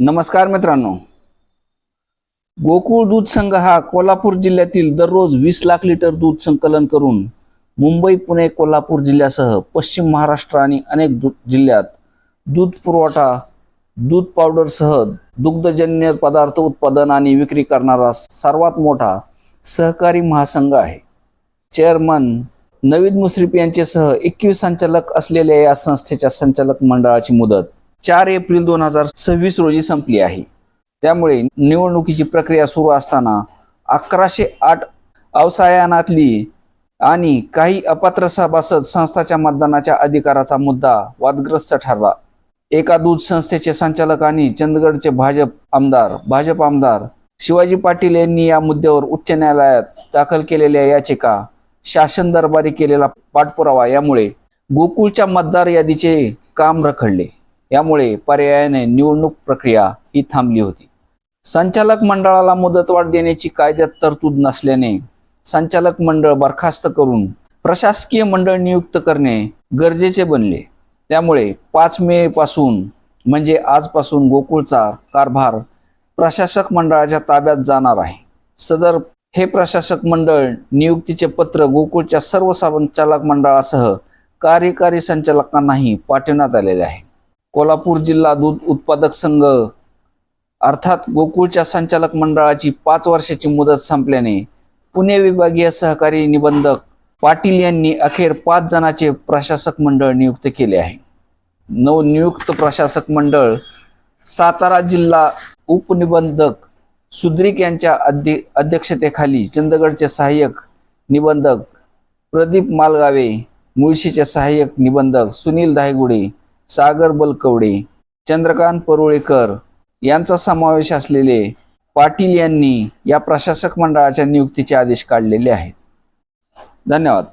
नमस्कार मित्रांनो, गोकुळ दूध संघ हा कोल्हापूर जिल्ह्यातील दररोज 20 लाख लिटर दूध संकलन करून मुंबई, पुणे, कोल्हापूर जिल्ह्यासह पश्चिम महाराष्ट्र आणि अनेक जिल्ह्यात दूध पुरवठा, दूध पावडरसह दुग्धजन्य पदार्थ उत्पादन आणि विक्री करणारा सर्वात मोठा सहकारी महासंघ आहे। चेअरमन नवीद मुश्रीफ यांच्यासह 21 संचालक असलेल्या या संस्थेच्या संचालक मंडळाची मुदत 4 एप्रिल 2026 रोजी संपली आहे। त्यामुळे निवडणुकीची प्रक्रिया सुरू असताना 1108 अवसायनातली आणि काही अपात्र सभासद संस्थाच्या मतदानाच्या अधिकाराचा मुद्दा वादग्रस्त ठरला। एका दूध संस्थेचे संचालक आणि चंदगडचे भाजप आमदार शिवाजी पाटील यांनी या मुद्द्यावर उच्च न्यायालयात दाखल केलेल्या याचिका, शासन दरबारी केलेला पाठपुरावा यामुळे गोकुळच्या मतदार यादीचे काम रखडले। यामुळे पर्यायाने निवडणूक प्रक्रिया ही थांबली होती। संचालक मंडळाला मुदतवाढ देण्याची कायद्यात तरतूद नसल्याने संचालक मंडळ बरखास्त करून प्रशासकीय मंडळ नियुक्त करणे गरजेचे बनले। त्यामुळे 5 मे पासून म्हणजे आजपासून गोकुळचा कारभार प्रशासक मंडळाच्या ताब्यात जाणार आहे। सदर हे प्रशासक मंडळ नियुक्तीचे पत्र गोकुळच्या सर्व संचालक मंडळासह कार्यकारी संचालकांनाही पाठवण्यात आलेले आहे। कोल्हापूर जिल्हा दूध उत्पादक संघ अर्थात गोकुळच्या संचालक मंडळाची 5 वर्षाची मुदत संपल्याने पुणे विभागीय सहकारी निबंधक पाटील यांनी अखेर 5 जणांचे प्रशासक मंडळ नियुक्त केले आहे। नवनियुक्त प्रशासक मंडळ सातारा जिल्हा उपनिबंधक सुद्रिक यांच्या अध्यक्षतेखाली चंदगडचे सहाय्यक निबंधक प्रदीप मालगावे, मुळशीचे सहाय्यक निबंधक सुनील धायगुडे, सागर बलकवडे, चंद्रकांत परुळेकर यांचा समावेश असलेले पाटील यांनी या प्रशासक मंडळाच्या नियुक्तीचे आदेश काढलेले आहेत। धन्यवाद।